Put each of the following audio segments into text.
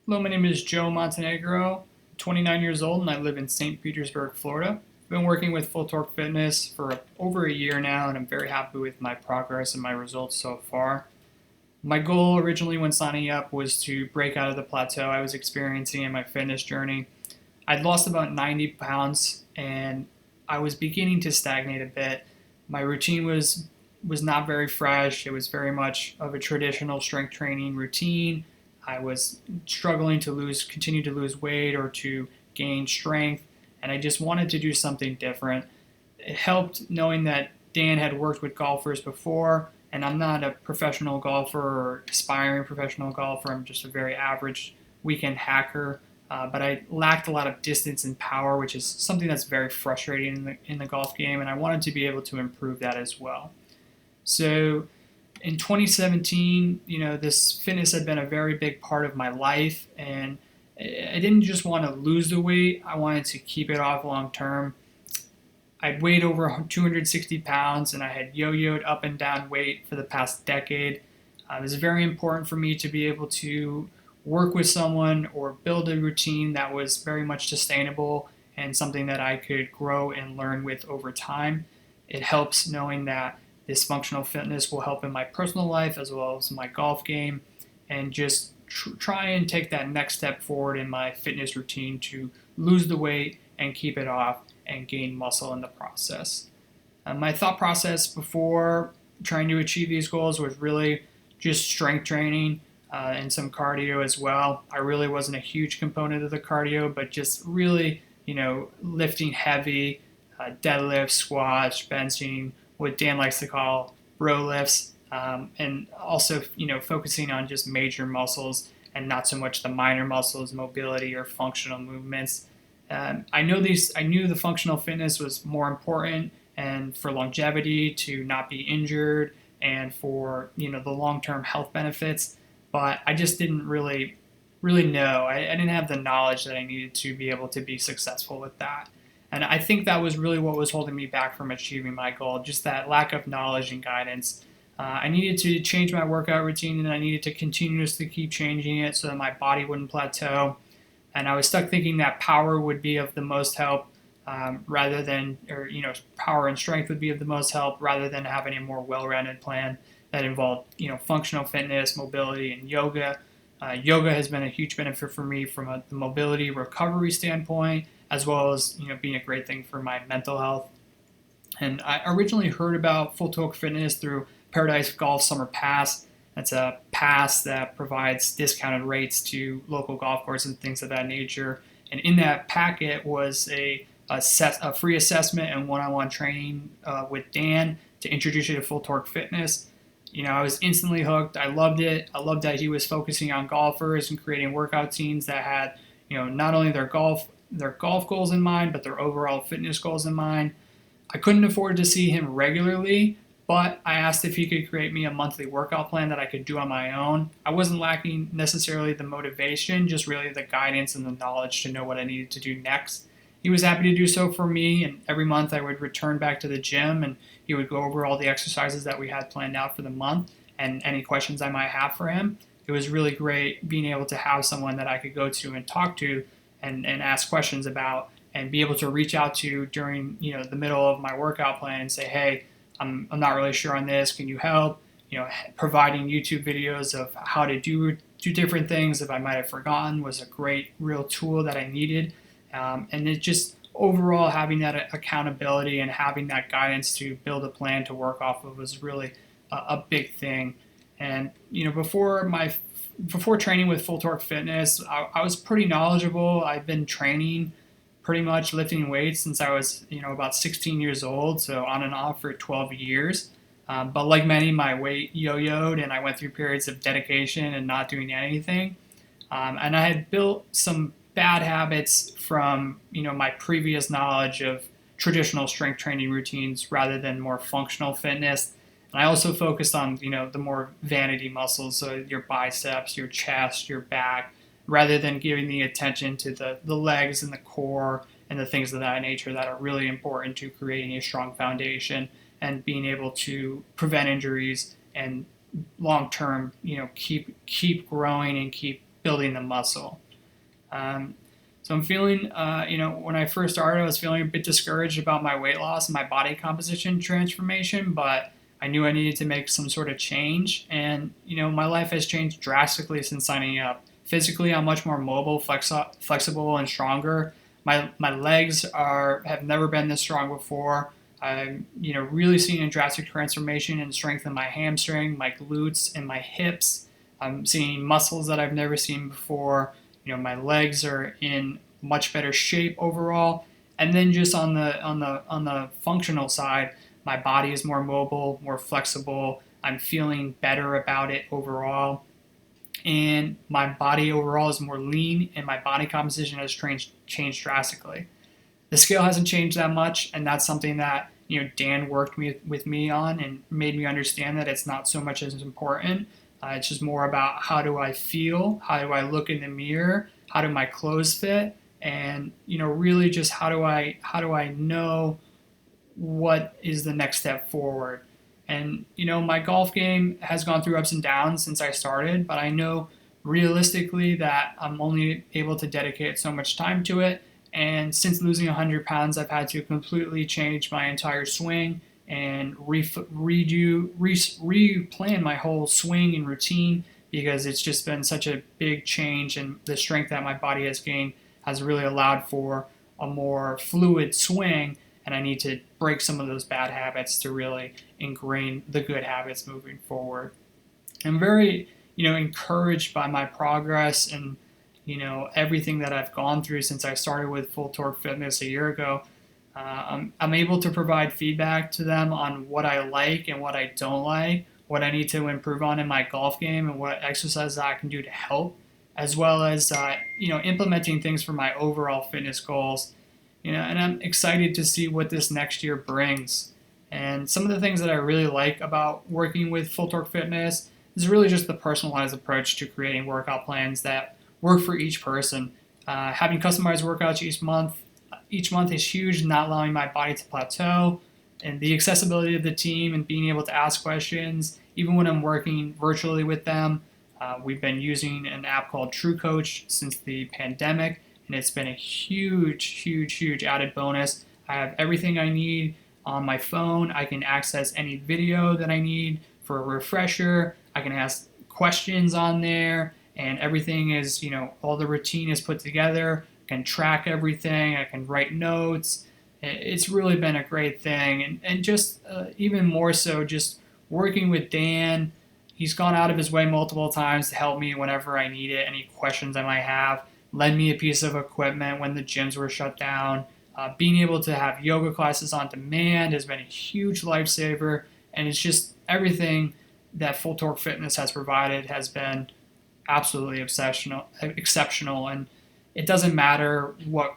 Hello, my name is Joe Montenegro, 29 years old, and I live in St. Petersburg, Florida. I've been working with Full Torque Fitness for over a year now, and I'm very happy with my progress and my results so far. My goal originally when signing up was to break out of the plateau I was experiencing in my fitness journey. I'd lost about 90 pounds, and I was beginning to stagnate a bit. My routine was not very fresh. It was very much of a traditional strength training routine. I was struggling to continue to lose weight or to gain strength, and I just wanted to do something different. It helped knowing that Dan had worked with golfers before, and I'm not a professional golfer or aspiring professional golfer. I'm just a very average weekend hacker. But I lacked a lot of distance and power, which is something that's very frustrating in the golf game, and I wanted to be able to improve that as well. So in 2017, this fitness had been a very big part of my life, and I didn't just want to lose the weight, I wanted to keep it off long term. I'd weighed over 260 pounds, and I had yo-yoed up and down weight for the past decade. It was very important for me to be able to work with someone or build a routine that was very much sustainable and something that I could grow and learn with over time. It helps knowing that this functional fitness will help in my personal life as well as my golf game, and just try and take that next step forward in my fitness routine to lose the weight and keep it off and gain muscle in the process. My thought process before trying to achieve these goals was really just strength training and some cardio as well. I really wasn't a huge component of the cardio, but just really, lifting heavy, deadlifts, squats, benching, what Dan likes to call bro lifts, and also, focusing on just major muscles and not so much the minor muscles, mobility or functional movements. I knew the functional fitness was more important, and for longevity, to not be injured, and for the long-term health benefits. But I just didn't really know. I didn't have the knowledge that I needed to be able to be successful with that. And I think that was really what was holding me back from achieving my goal, just that lack of knowledge and guidance. I needed to change my workout routine, and I needed to continuously keep changing it so that my body wouldn't plateau. And I was stuck thinking that power would be of the most help, rather than, or power and strength would be of the most help rather than having a more well-rounded plan that involved, functional fitness, mobility, and yoga. Yoga has been a huge benefit for me from the mobility recovery standpoint, as well as being a great thing for my mental health. And I originally heard about Full Torque Fitness through Paradise Golf Summer Pass. That's a pass that provides discounted rates to local golf courses and things of that nature. And in that packet was a free assessment and one-on-one training with Dan to introduce you to Full Torque Fitness. I was instantly hooked. I loved it. I loved that he was focusing on golfers and creating workout teams that had, not only their golf goals in mind, but their overall fitness goals in mind. I couldn't afford to see him regularly, but I asked if he could create me a monthly workout plan that I could do on my own. I wasn't lacking necessarily the motivation, just really the guidance and the knowledge to know what I needed to do next. He was happy to do so for me, and every month I would return back to the gym, and he would go over all the exercises that we had planned out for the month and any questions I might have for him. It was really great being able to have someone that I could go to and talk to and ask questions about, and be able to reach out to during the middle of my workout plan and say, hey, I'm not really sure on this. Can you help? Providing YouTube videos of how to do different things if I might have forgotten was a great real tool that I needed. And it just overall having that accountability and having that guidance to build a plan to work off of was really a big thing. And before training with Full Torque Fitness, I was pretty knowledgeable. I've been training pretty much lifting weights since I was about 16 years old, so on and off for 12 years. But like many, my weight yo-yoed, and I went through periods of dedication and not doing anything. And I had built some bad habits from my previous knowledge of traditional strength training routines rather than more functional fitness. And I also focused on the more vanity muscles, so your biceps, your chest, your back, rather than giving the attention to the legs and the core and the things of that nature that are really important to creating a strong foundation and being able to prevent injuries and long term keep growing and keep building the muscle. Um, so I'm feeling, when I first started, I was feeling a bit discouraged about my weight loss and my body composition transformation, but I knew I needed to make some sort of change. And, my life has changed drastically since signing up. Physically, I'm much more mobile, flexible, and stronger. My legs have never been this strong before. I'm, really seeing a drastic transformation in strength in my hamstring, my glutes, and my hips. I'm seeing muscles that I've never seen before. My legs are in much better shape overall. And then just on the functional side, my body is more mobile, more flexible. I'm feeling better about it overall. And my body overall is more lean, and my body composition has changed drastically. The scale hasn't changed that much, and that's something that Dan worked with me on and made me understand that it's not so much as important. It's just more about how do I feel, how do I look in the mirror, how do my clothes fit, and really just how do I know what is the next step forward. And my golf game has gone through ups and downs since I started, but I know realistically that I'm only able to dedicate so much time to it. And since losing 100 pounds, I've had to completely change my entire swing and replan my whole swing and routine, because it's just been such a big change, and the strength that my body has gained has really allowed for a more fluid swing, and I need to break some of those bad habits to really ingrain the good habits moving forward. I'm very, encouraged by my progress and, everything that I've gone through since I started with Full Torque Fitness a year ago. I'm able to provide feedback to them on what I like and what I don't like, what I need to improve on in my golf game, and what exercises I can do to help, as well as, implementing things for my overall fitness goals. And I'm excited to see what this next year brings. And some of the things that I really like about working with Full Torque Fitness is really just the personalized approach to creating workout plans that work for each person. Having customized workouts each month is huge, not allowing my body to plateau. And the accessibility of the team and being able to ask questions, even when I'm working virtually with them. We've been using an app called True Coach since the pandemic, and it's been a huge added bonus. I have everything I need on my phone. I can access any video that I need for a refresher. I can ask questions on there, and everything is, all the routine is put together. I can track everything. I can write notes. It's really been a great thing. And just even more so, just working with Dan. He's gone out of his way multiple times to help me whenever I need it, any questions I might have, lend me a piece of equipment when the gyms were shut down. Being able to have yoga classes on demand has been a huge lifesaver, and it's just everything that Full Torque Fitness has provided has been absolutely exceptional. And it doesn't matter what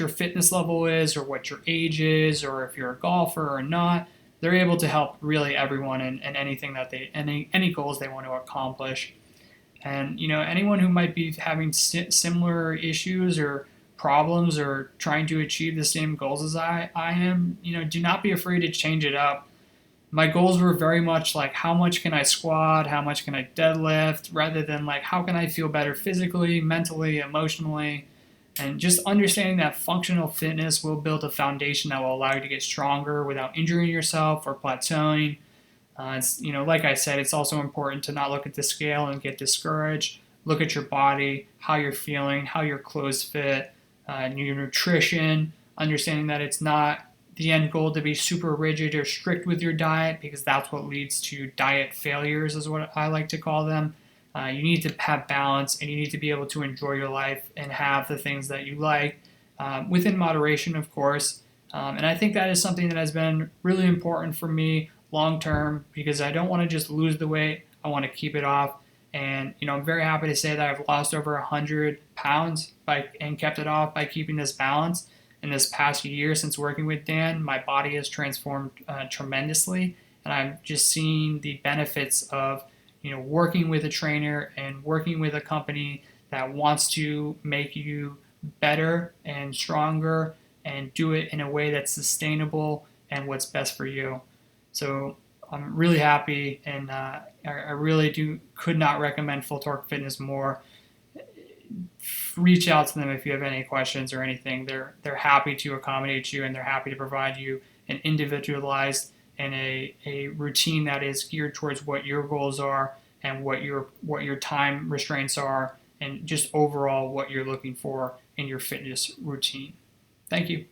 your fitness level is, or what your age is, or if you're a golfer or not. They're able to help really everyone in anything that any goals they want to accomplish. And anyone who might be having similar issues or problems, or trying to achieve the same goals as I am, do not be afraid to change it up. My goals were very much like, how much can I squat, how much can I deadlift, rather than like, how can I feel better physically, mentally, emotionally. And just understanding that functional fitness will build a foundation that will allow you to get stronger without injuring yourself or plateauing. It's, like I said, it's also important to not look at the scale and get discouraged. Look at your body, how you're feeling, how your clothes fit, your nutrition, understanding that it's not the end goal to be super rigid or strict with your diet, because that's what leads to diet failures, is what I like to call them. You need to have balance, and you need to be able to enjoy your life and have the things that you like, within moderation, of course. And I think that is something that has been really important for me long term, because I don't want to just lose the weight. I want to keep it off. And I'm very happy to say that I've lost over 100 pounds and kept it off by keeping this balance. In this past year since working with Dan, my body has transformed tremendously, and I'm just seeing the benefits of working with a trainer and working with a company that wants to make you better and stronger, and do it in a way that's sustainable and what's best for you. So I'm really happy, and I really could not recommend Full Torque Fitness more. reach out to them if you have any questions or anything. They're happy to accommodate you, and they're happy to provide you an individualized and a routine that is geared towards what your goals are and what your time restraints are, and just overall what you're looking for in your fitness routine. Thank you.